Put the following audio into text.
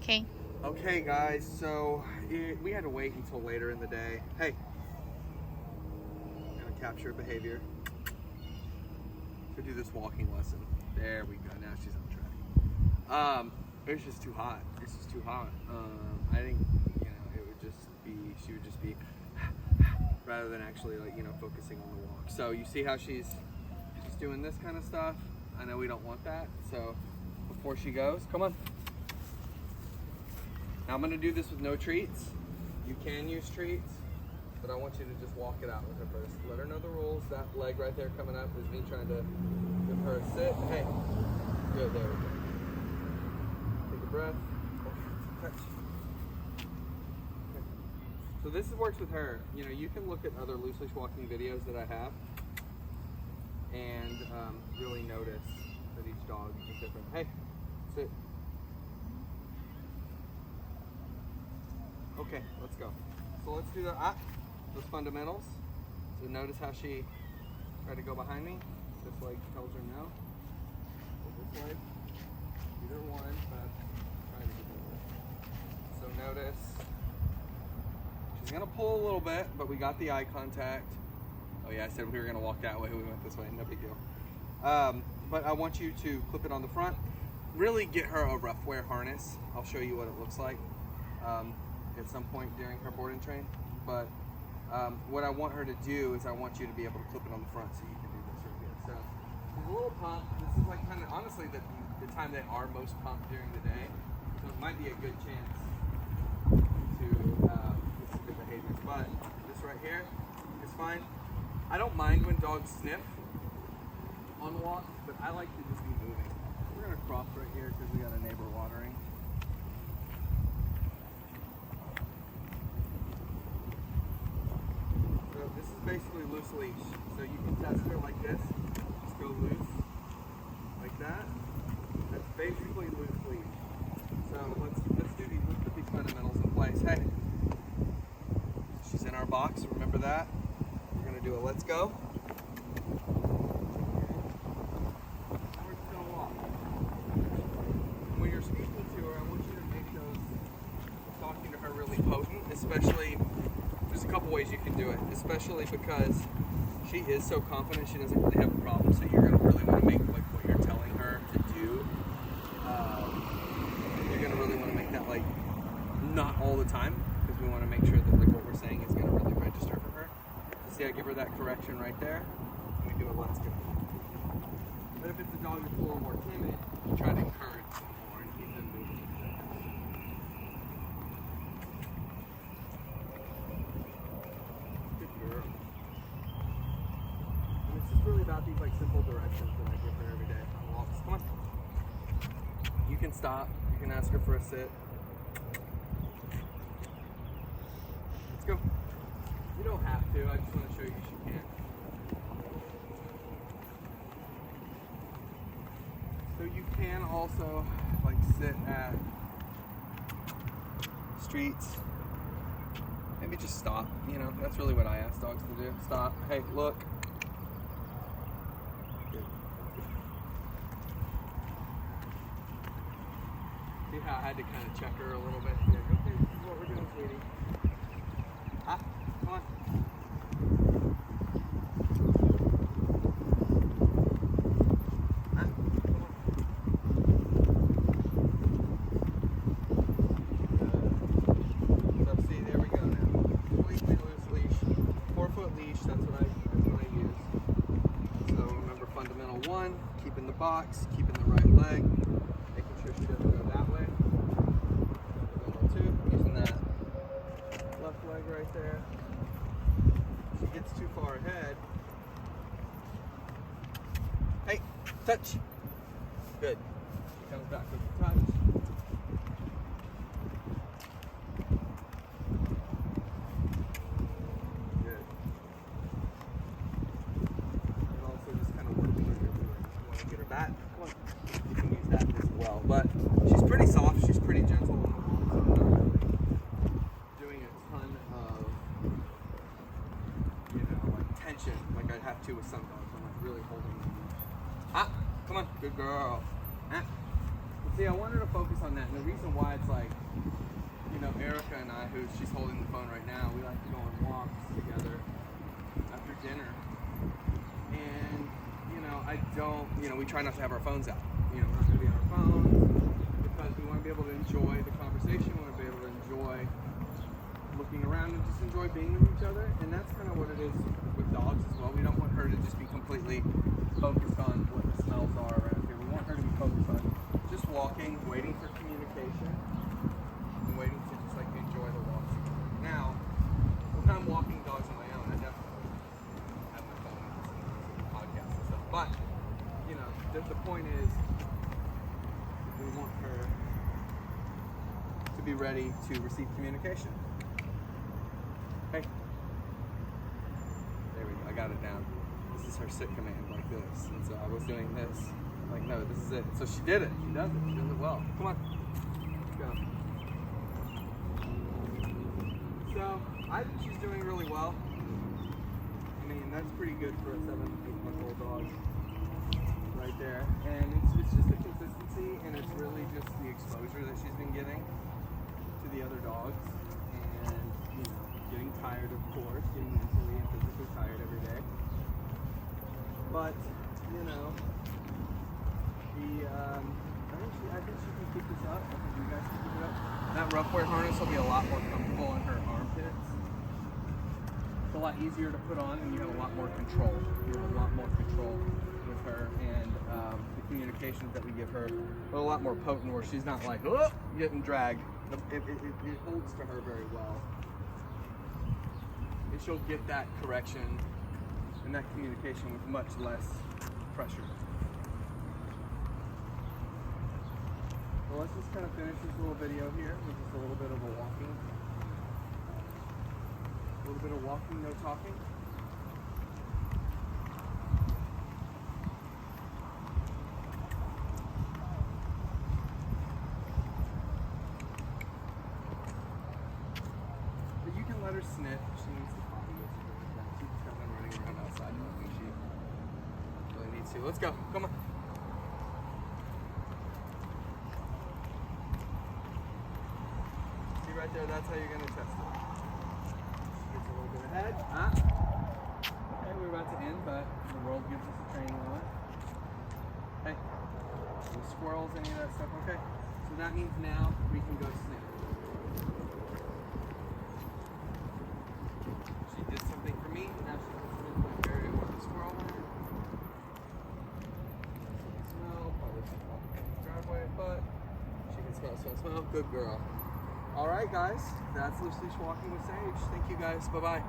Okay. Okay, guys, so we had to wait until later in the day. Hey, I'm gonna capture behavior to do this walking lesson. There we go. Now she's on track. It's just too hot. It's just too hot. I think it would just be she would just be rather than actually focusing on the walk. So you see how she's doing this kind of stuff. I know we don't want that. So before she goes, come on. Now I'm gonna do this with no treats. You can use treats, but I want you to just walk it out with her first. Let her know the rules. That leg right there coming up is me trying to give her a sit. Hey, good, there we go. Take a breath. Touch. Okay. So this works with her. You can look at other loose leash walking videos that I have and really notice that each dog is different. Hey, sit. Okay, let's go. So let's do those fundamentals. So notice how she tried to go behind me. This leg tells her no. So this leg, either one, but trying to get over. So notice she's gonna pull a little bit, but we got the eye contact. Oh yeah, I said we were gonna walk that way. We went this way. No big deal. But I want you to clip it on the front. Really get her a rough wear harness. I'll show you what it looks like at some point during her board and train. But what I want her to do is I want you to be able to clip it on the front so you can do this right here. So she's a little pumped. This is like kind of honestly the time they are most pumped during the day. So it might be a good chance to get some good behaviors. But this right here is fine. I don't mind when dogs sniff on walks, but I like to just be moving. We're gonna cross right here because we got a neighbor watering. So this is basically loose leash. So you can test her like this. Just go loose, like that. That's basically loose leash. So let's put these fundamentals in place. Hey, she's in our box. Remember that. We're gonna do a let's go. When you're speaking to her, I want you to make those talking to her really potent, especially. There's a couple ways you can do it, especially because she is so confident she doesn't really have a problem. So you're gonna really want to make like what you're telling her to do. You're gonna really want to make that like not all the time because we want to make sure that like what we're saying is gonna really register for her. See, I give her that correction right there. And we do a let's go. But if it's a dog that's a little more timid, you try to encourage them more and keep them moving. Good girl. And it's just really about these like simple directions that I give her every day on walks. Come on. You can stop. You can ask her for a sit. Let's go. You don't have to. I just want to show you she can. So you can also like sit at streets. Maybe just stop. That's really what I ask dogs to do. Stop. Hey, look. Good. See how I had to kind of check her a little bit? Yeah, okay, this is what we're doing, sweetie. Come on. One, keeping the box, keeping the right leg, making sure she doesn't go that way. Fundamental 2, using that left leg right there. If she gets too far ahead. Hey, touch. Good. She comes back with the touch. That. Come on. You can use that as well. But she's pretty soft, she's pretty gentle. So I'm not really doing a ton of, like tension like I have to with some dogs. I'm like really holding them. Come on, good girl. See, I wanted to focus on that, and the reason why it's like, you know, Erica and I, she's holding the phone right now, we like to go on walks together after dinner. And, you know, we try not to have our phones out. You know, we're not going to be on our phones because we want to be able to enjoy the conversation, we want to be able to enjoy looking around and just enjoy being with each other. And that's kind of what it is with dogs as well. We don't want her to just be completely focused on what the smells are around here. We want her to be focused on just walking, waiting for communication, and waiting to just like enjoy the walks. Now, when I'm walking dogs on my own, I definitely have my phone and listen to podcasts and stuff. But, you know, the point is, we want her to be ready to receive communication. Hey. There we go, I got it down. This is her sit command, like this. And so I was doing this. Like, no, this is it. So she did it. She does it. She does it well. Come on. Let's go. So, I think she's doing really well. I mean, that's pretty good for a 7-8-month-old dog. Right there. And it's just the consistency, and it's really just the exposure that she's been getting to the other dogs. And, you know, getting tired, of course, getting mentally and physically tired every day. But, you know, I think she can keep this up. I think you guys can keep it up. That rough wear harness will be a lot more comfortable on her armpits. It's a lot easier to put on, and you have a lot more control. You have a lot more control with her, and the communications that we give her are a lot more potent, where she's not like, oh, getting dragged. It holds to her very well. And she'll get that correction and that communication with much less pressure. Well, let's just kind of finish this little video here with just a little bit of walking, no talking. But you can let her sniff if she needs to potty or something like that. She's kind of running around outside. I don't think she really needs to. Let's go. Come on. Right there, that's how you're going to test it. She gets a little bit ahead. Okay, we're about to end, but the world gives us a training on it. Hey, no squirrels, any of that stuff, okay? So that means now we can go sniff. She did something for me, now she can sniff the area where the squirrel went. Smell, probably some off the driveway, but she can smell. Good girl. All right, guys, that's Leash Walking with Sage. Thank you, guys. Bye-bye.